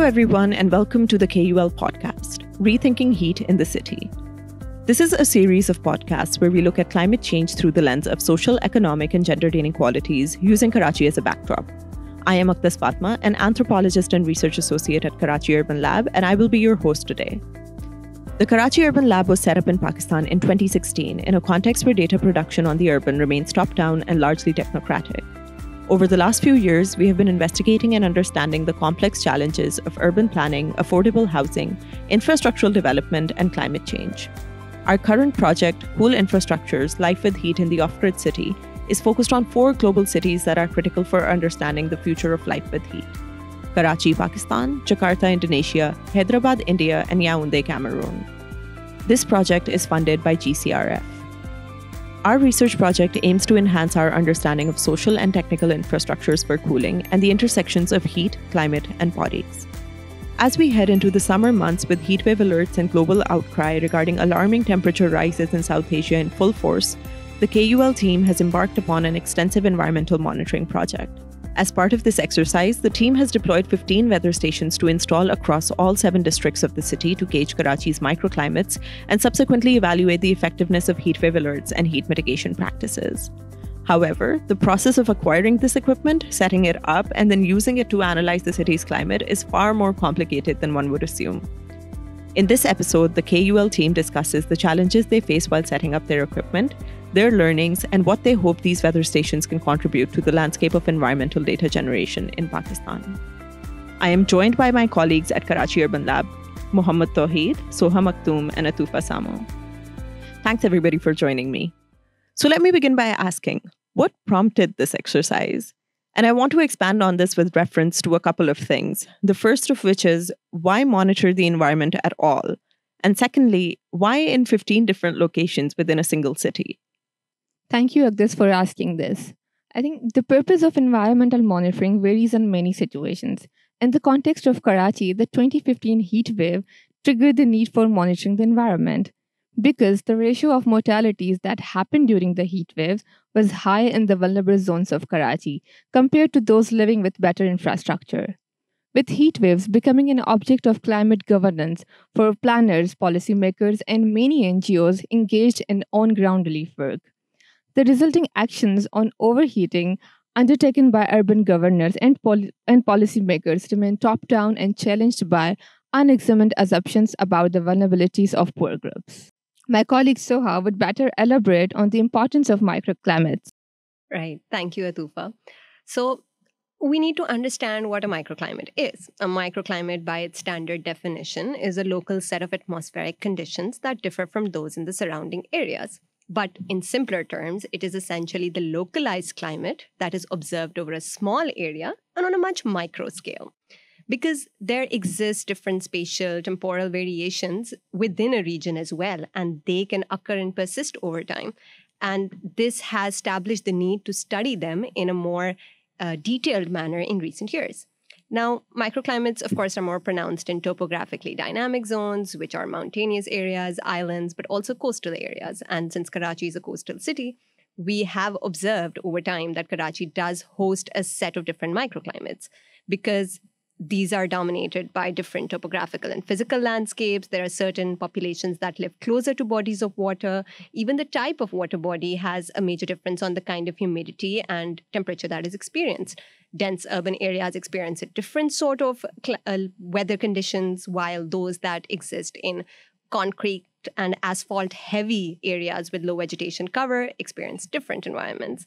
everyone, and welcome to the KUL podcast, Rethinking Heat in the City. This is a series of podcasts where we look at climate change through the lens of social, economic, and gendered inequalities, using Karachi as a backdrop. I am Akhtas Fatma, an anthropologist and research associate at Karachi Urban Lab, and I will be your host today. The Karachi Urban Lab was set up in Pakistan in 2016 in a context where data production on the urban remains top-down and largely technocratic. Over the last few years, we have been investigating and understanding the complex challenges of urban planning, affordable housing, infrastructural development, and climate change. Our current project, KUL Infrastructure's Life with Heat in the Off-Grid City, is focused on 4 global cities that are critical for understanding the future of life with heat: Karachi, Pakistan; Jakarta, Indonesia; Hyderabad, India; and Yaoundé, Cameroon. This project is funded by GCRF. Our research project aims to enhance our understanding of social and technical infrastructures for cooling and the intersections of heat, climate, and bodies. As we head into the summer months with heatwave alerts and global outcry regarding alarming temperature rises in South Asia in full force, the KUL team has embarked upon an extensive environmental monitoring project. As part of this exercise, the team has deployed 15 weather stations to install across all 7 districts of the city to gauge Karachi's microclimates and subsequently evaluate the effectiveness of heatwave alerts and heat mitigation practices. However, the process of acquiring this equipment, setting it up, and then using it to analyze the city's climate is far more complicated than one would assume. In this episode, the KUL team discusses the challenges they face while setting up their equipment, their learnings, and what they hope these weather stations can contribute to the landscape of environmental data generation in Pakistan. I am joined by my colleagues at Karachi Urban Lab, Mohammad Toheed, Soha Macktoom, and Atufa Samo. Thanks everybody for joining me. So let me begin by asking, what prompted this exercise? And I want to expand on this with reference to a couple of things. The first of which is, why monitor the environment at all? And secondly, why in 15 different locations within a single city? Thank you, Agnes, for asking this. I think the purpose of environmental monitoring varies in many situations. In the context of Karachi, the 2015 heat wave triggered the need for monitoring the environment because the ratio of mortalities that happened during the heat waves was high in the vulnerable zones of Karachi compared to those living with better infrastructure. With heat waves becoming an object of climate governance for planners, policymakers, and many NGOs engaged in on-ground relief work, the resulting actions on overheating undertaken by urban governors and policymakers remain top-down and challenged by unexamined assumptions about the vulnerabilities of poor groups. My colleague Soha would better elaborate on the importance of microclimates. Right. Thank you, Atufa. So, we need to understand what a microclimate is. A microclimate, by its standard definition, is a local set of atmospheric conditions that differ from those in the surrounding areas. But in simpler terms, it is essentially the localized climate that is observed over a small area and on a much micro scale. Because there exist different spatial, temporal variations within a region as well, and they can occur and persist over time. And this has established the need to study them in a more detailed manner in recent years. Now, microclimates, of course, are more pronounced in topographically dynamic zones, which are mountainous areas, islands, but also coastal areas. And since Karachi is a coastal city, we have observed over time that Karachi does host a set of different microclimates because these are dominated by different topographical and physical landscapes. There are certain populations that live closer to bodies of water. Even the type of water body has a major difference on the kind of humidity and temperature that is experienced. Dense urban areas experience a different sort of weather conditions, while those that exist in concrete and asphalt-heavy areas with low vegetation cover experience different environments.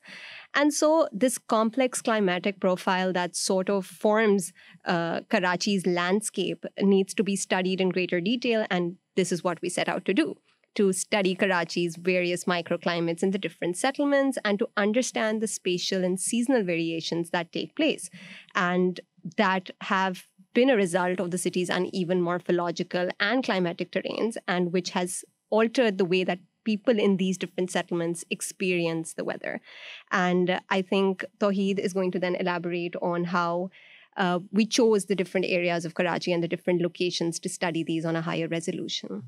And so this complex climatic profile that sort of forms Karachi's landscape needs to be studied in greater detail, and this is what we set out to do, to study Karachi's various microclimates in the different settlements and to understand the spatial and seasonal variations that take place and that have been a result of the city's uneven morphological and climatic terrains, and which has altered the way that people in these different settlements experience the weather. And I think Toheed is going to then elaborate on how we chose the different areas of Karachi and the different locations to study these on a higher resolution.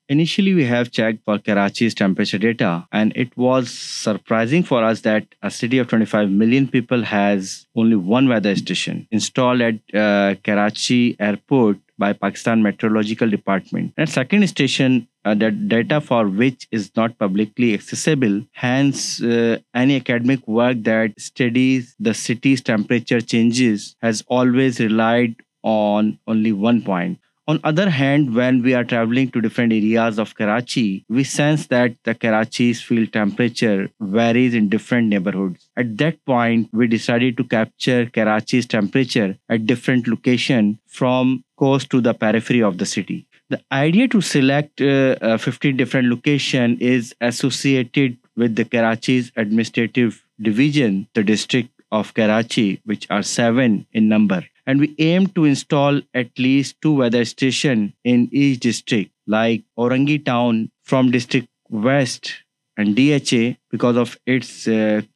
Initially, we have checked for Karachi's temperature data, and it was surprising for us that a city of 25 million people has only one weather station installed at Karachi Airport by Pakistan Meteorological Department. And second station, the data for which is not publicly accessible. Hence, any academic work that studies the city's temperature changes has always relied on only one point. On other hand, when we are traveling to different areas of Karachi, we sense that the Karachi's field temperature varies in different neighborhoods. At that point, we decided to capture Karachi's temperature at different locations from coast to the periphery of the city. The idea to select 15 different locations is associated with the Karachi's administrative division, the district of Karachi, which are 7 in number. And we aim to install at least 2 weather stations in each district, like Orangi Town from District West and DHA because of its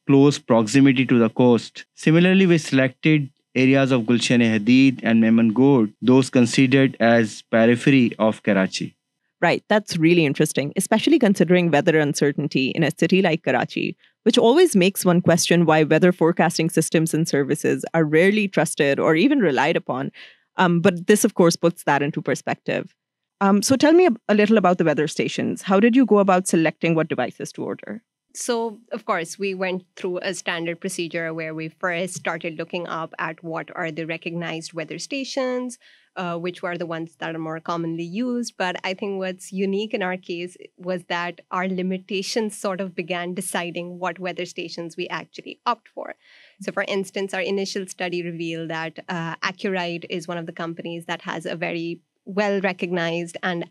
close proximity to the coast. Similarly, we selected areas of Gulshan-e-Hadid and Memon-Goad, those considered as periphery of Karachi. Right, that's really interesting, especially considering weather uncertainty in a city like Karachi, which always makes one question why weather forecasting systems and services are rarely trusted or even relied upon. But this, of course, puts that into perspective. So tell me a little about the weather stations. How did you go about selecting what devices to order? So, of course, we went through a standard procedure where we first started looking up at what are the recognized weather stations, which were the ones that are more commonly used. But I think what's unique in our case was that our limitations sort of began deciding what weather stations we actually opt for. So, for instance, our initial study revealed that Accurite is one of the companies that has a very well-recognized and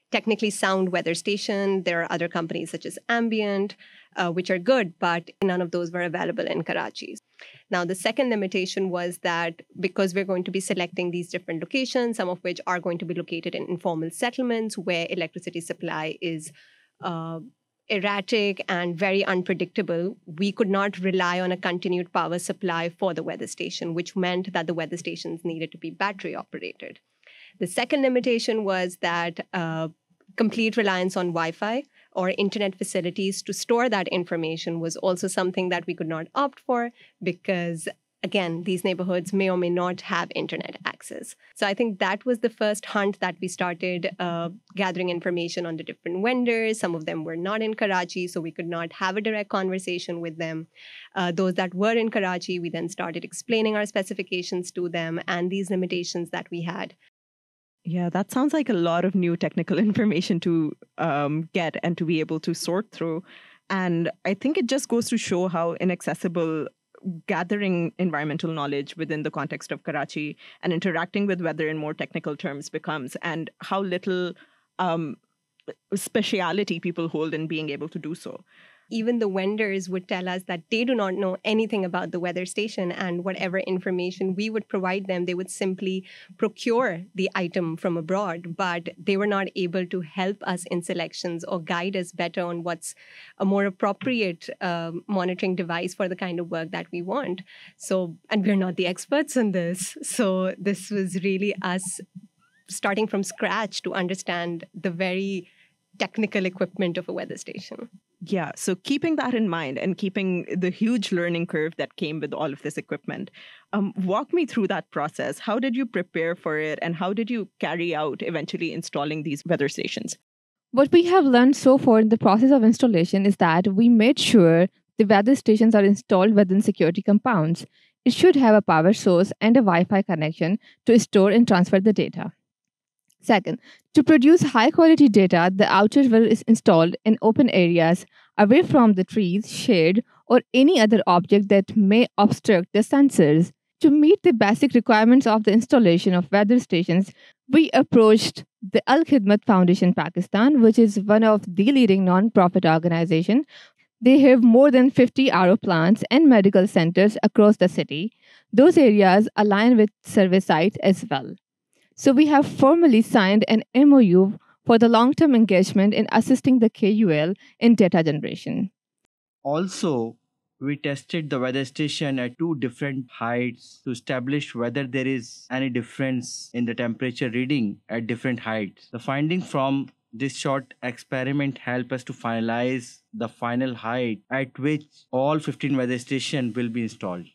technically sound weather station. There are other companies such as Ambient, which are good, but none of those were available in Karachi. Now, the second limitation was that because we're going to be selecting these different locations, some of which are going to be located in informal settlements where electricity supply is erratic and very unpredictable, we could not rely on a continued power supply for the weather station, which meant that the weather stations needed to be battery operated. The second limitation was that complete reliance on Wi-Fi or internet facilities to store that information was also something that we could not opt for because, again, these neighborhoods may or may not have internet access. So I think that was the first hunt that we started gathering information on the different vendors. Some of them were not in Karachi, so we could not have a direct conversation with them. Those that were in Karachi, we then started explaining our specifications to them and these limitations that we had. Yeah, that sounds like a lot of new technical information to get and to be able to sort through. And I think it just goes to show how inaccessible gathering environmental knowledge within the context of Karachi and interacting with weather in more technical terms becomes, and how little speciality people hold in being able to do so. Even the vendors would tell us that they do not know anything about the weather station, and whatever information we would provide them, they would simply procure the item from abroad, but they were not able to help us in selections or guide us better on what's a more appropriate monitoring device for the kind of work that we want. So, and we're not the experts in this. So this was really us starting from scratch to understand the very technical equipment of a weather station. Yeah, so keeping that in mind and keeping the huge learning curve that came with all of this equipment, walk me through that process. How did you prepare for it, and how did you carry out eventually installing these weather stations? What we have learned so far in the process of installation is that we made sure the weather stations are installed within security compounds. It should have a power source and a Wi-Fi connection to store and transfer the data. Second, to produce high-quality data, the outer well is installed in open areas away from the trees, shade, or any other object that may obstruct the sensors. To meet the basic requirements of the installation of weather stations, we approached the Al Khidmat Foundation Pakistan, which is one of the leading non-profit organizations. They have more than 50 RO plants and medical centers across the city. Those areas align with service sites as well. So we have formally signed an MOU for the long-term engagement in assisting the KUL in data generation. Also, we tested the weather station at 2 different heights to establish whether there is any difference in the temperature reading at different heights. The findings from This short experiment helped us to finalize the final height at which all 15 weather stations will be installed.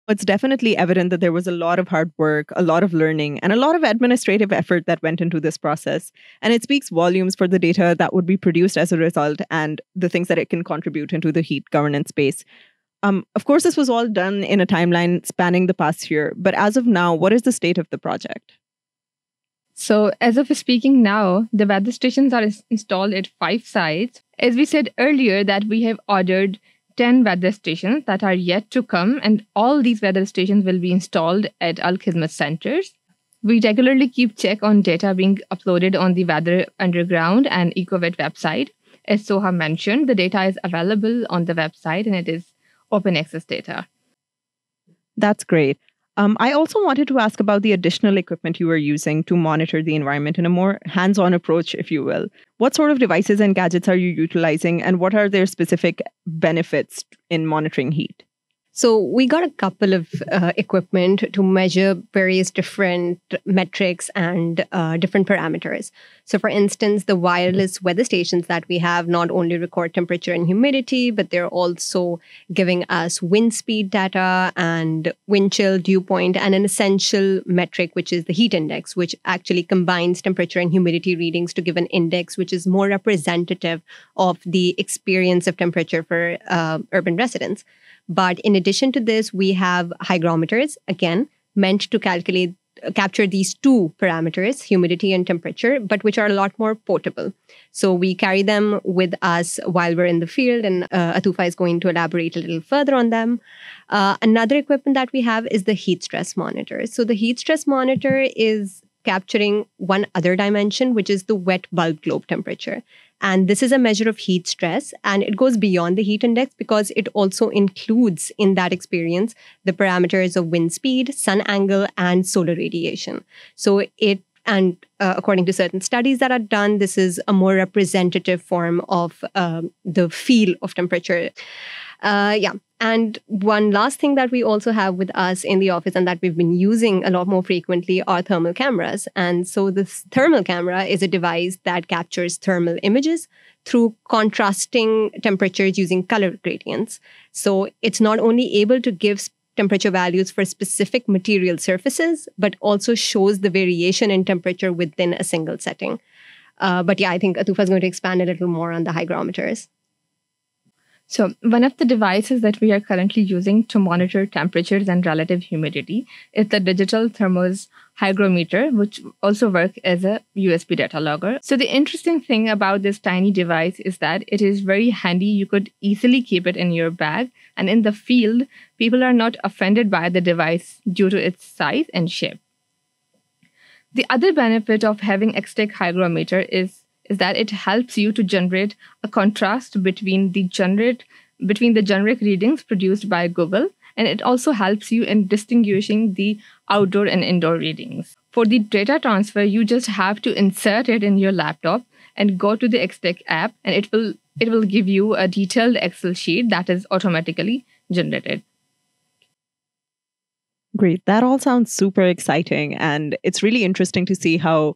It's definitely evident that there was a lot of hard work, a lot of learning, and a lot of administrative effort that went into this process. And it speaks volumes for the data that would be produced as a result and the things that it can contribute into the heat governance space. Of course, this was all done in a timeline spanning the past year. But as of now, what is the state of the project? So, as of speaking now, the weather stations are installed at 5 sites. As we said earlier, that we have ordered 10 weather stations that are yet to come, and all these weather stations will be installed at Al Khidmat centers. We regularly keep check on data being uploaded on the Weather Underground and EcoVet website. As Soha mentioned, the data is available on the website and it is open access data. That's great. I also wanted to ask about the additional equipment you were using to monitor the environment in a more hands-on approach, if you will. What sort of devices and gadgets are you utilizing, and what are their specific benefits in monitoring heat? So we got a couple of equipment to measure various different metrics and different parameters. So for instance, the wireless weather stations that we have not only record temperature and humidity, but they're also giving us wind speed data and wind chill, dew point, and an essential metric, which is the heat index, which actually combines temperature and humidity readings to give an index which is more representative of the experience of temperature for urban residents. But in addition to this, we have hygrometers, again, meant to capture these two parameters, humidity and temperature, but which are a lot more portable. So we carry them with us while we're in the field, and Atufa is going to elaborate a little further on them. Another equipment that we have is the heat stress monitor. So the heat stress monitor is capturing one other dimension, which is the wet bulb globe temperature. And this is a measure of heat stress, and it goes beyond the heat index because it also includes in that experience the parameters of wind speed, sun angle, and solar radiation. So according to certain studies that are done, this is a more representative form of the feel of temperature. And one last thing that we also have with us in the office and that we've been using a lot more frequently are thermal cameras. And so this thermal camera is a device that captures thermal images through contrasting temperatures using color gradients. So it's not only able to give temperature values for specific material surfaces, but also shows the variation in temperature within a single setting. I think Atufa is going to expand a little more on the hygrometers. So one of the devices that we are currently using to monitor temperatures and relative humidity is the digital thermos hygrometer, which also works as a USB data logger. So the interesting thing about this tiny device is that it is very handy. You could easily keep it in your bag. And in the field, people are not offended by the device due to its size and shape. The other benefit of having X-Tech hygrometer is that it helps you to generate a contrast between the generic readings produced by Google, and it also helps you in distinguishing the outdoor and indoor readings. For the data transfer, you just have to insert it in your laptop and go to the X-Tech app, and it will give you a detailed Excel sheet that is automatically generated. Great. That all sounds super exciting, and it's really interesting to see how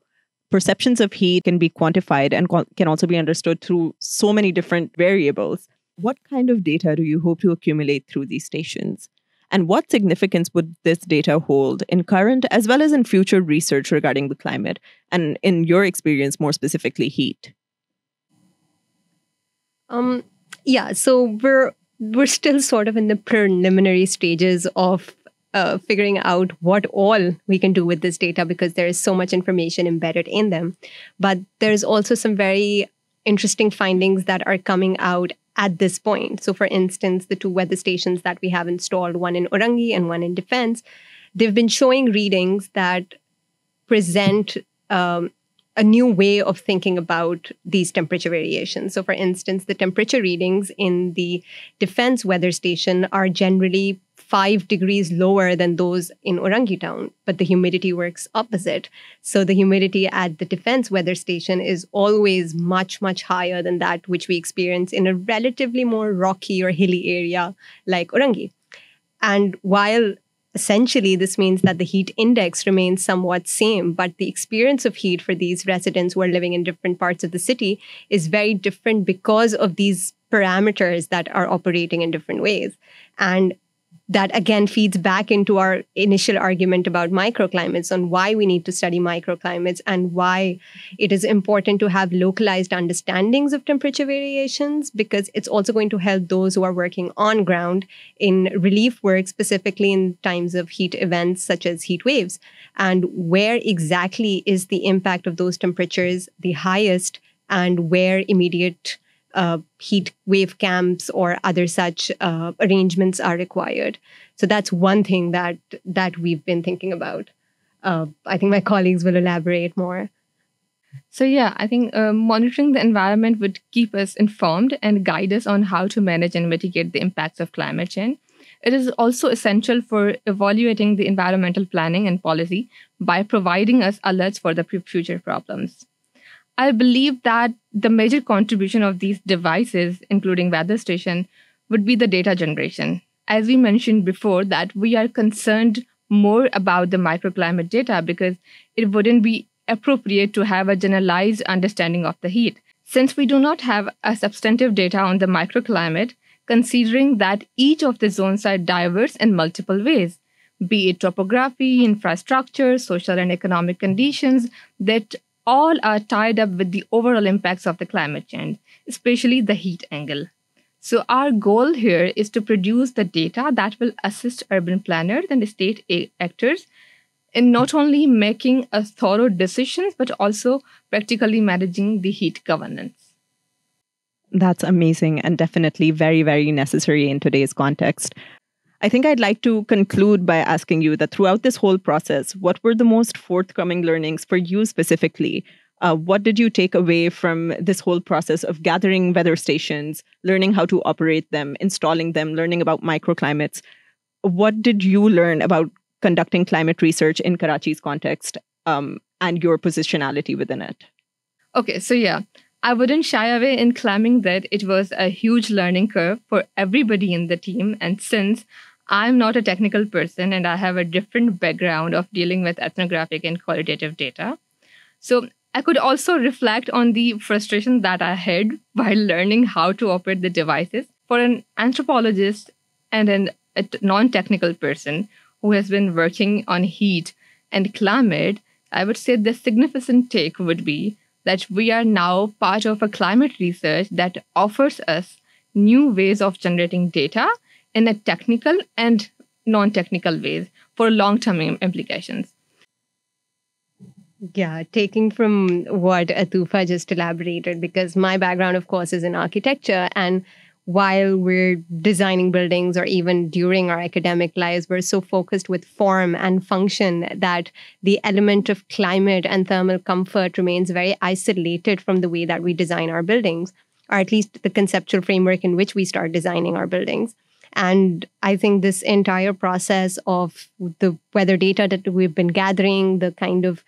perceptions of heat can be quantified and can also be understood through so many different variables. What kind of data do you hope to accumulate through these stations? And what significance would this data hold in current as well as in future research regarding the climate, and in your experience, more specifically, heat? So we're still sort of in the preliminary stages of figuring out what all we can do with this data because there is so much information embedded in them. But there's also some very interesting findings that are coming out at this point. So for instance, the two weather stations that we have installed, one in Orangi and one in Defense, they've been showing readings that present a new way of thinking about these temperature variations. So for instance, the temperature readings in the Defense weather station are generally 5 degrees lower than those in Orangi town, but the humidity works opposite. So the humidity at the Defense weather station is always much, much higher than that which we experience in a relatively more rocky or hilly area like Orangi. And while essentially, this means that the heat index remains somewhat same, but the experience of heat for these residents who are living in different parts of the city is very different because of these parameters that are operating in different ways. And that again feeds back into our initial argument about microclimates, on why we need to study microclimates and why it is important to have localized understandings of temperature variations, because it's also going to help those who are working on ground in relief work, specifically in times of heat events such as heat waves. And where exactly is the impact of those temperatures the highest, and where immediate heat wave camps or other such arrangements are required. So that's one thing that we've been thinking about. I think my colleagues will elaborate more. So yeah, I think monitoring the environment would keep us informed and guide us on how to manage and mitigate the impacts of climate change. It is also essential for evaluating the environmental planning and policy by providing us alerts for the future problems. I believe that the major contribution of these devices, including weather station, would be the data generation. As we mentioned before, that we are concerned more about the microclimate data because it wouldn't be appropriate to have a generalized understanding of the heat. Since we do not have a substantive data on the microclimate, considering that each of the zones are diverse in multiple ways, be it topography, infrastructure, social and economic conditions, that all are tied up with the overall impacts of the climate change, especially the heat angle. So our goal here is to produce the data that will assist urban planners and state actors in not only making a thorough decisions, but also practically managing the heat governance. That's amazing and definitely very, very necessary in today's context. I think I'd like to conclude by asking you that throughout this whole process, what were the most forthcoming learnings for you specifically? What did you take away from this whole process of gathering weather stations, learning how to operate them, installing them, learning about microclimates? What did you learn about conducting climate research in Karachi's context and your positionality within it? Okay, so yeah, I wouldn't shy away in claiming that it was a huge learning curve for everybody in the team. And since I'm not a technical person and I have a different background of dealing with ethnographic and qualitative data, so I could also reflect on the frustration that I had while learning how to operate the devices. For an anthropologist and a non-technical person who has been working on heat and climate, I would say the significant take would be that we are now part of a climate research that offers us new ways of generating data in a technical and non-technical ways for long-term implications. Yeah, taking from what Atufa just elaborated, because my background, of course, is in architecture. And while we're designing buildings or even during our academic lives, we're so focused with form and function that the element of climate and thermal comfort remains very isolated from the way that we design our buildings, or at least the conceptual framework in which we start designing our buildings. And I think this entire process of the weather data that we've been gathering, the kind of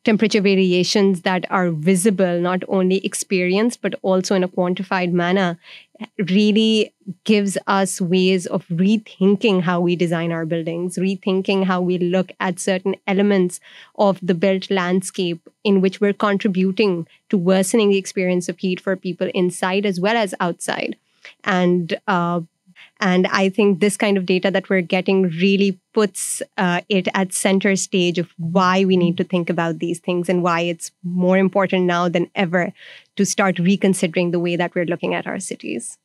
temperature variations that are visible, not only experienced, but also in a quantified manner, really gives us ways of rethinking how we design our buildings, rethinking how we look at certain elements of the built landscape in which we're contributing to worsening the experience of heat for people inside as well as outside. And I think this kind of data that we're getting really puts it at center stage of why we need to think about these things and why it's more important now than ever to start reconsidering the way that we're looking at our cities.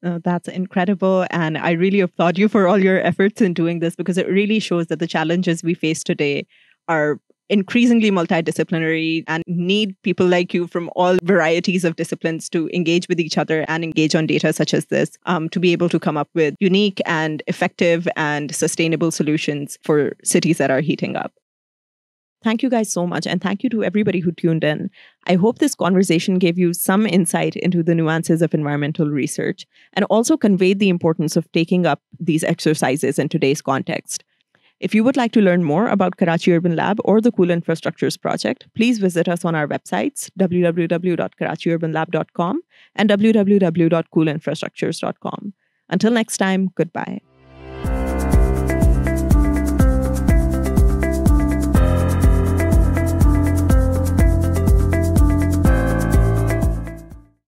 That's incredible. And I really applaud you for all your efforts in doing this, because it really shows that the challenges we face today are increasingly multidisciplinary and need people like you from all varieties of disciplines to engage with each other and engage on data such as this to be able to come up with unique and effective and sustainable solutions for cities that are heating up. Thank you guys so much. And thank you to everybody who tuned in. I hope this conversation gave you some insight into the nuances of environmental research and also conveyed the importance of taking up these exercises in today's context. If you would like to learn more about Karachi Urban Lab or the KUL Infrastructures Project, please visit us on our websites, www.karachiurbanlab.com and www.kulinfrastructures.com. Until next time, goodbye.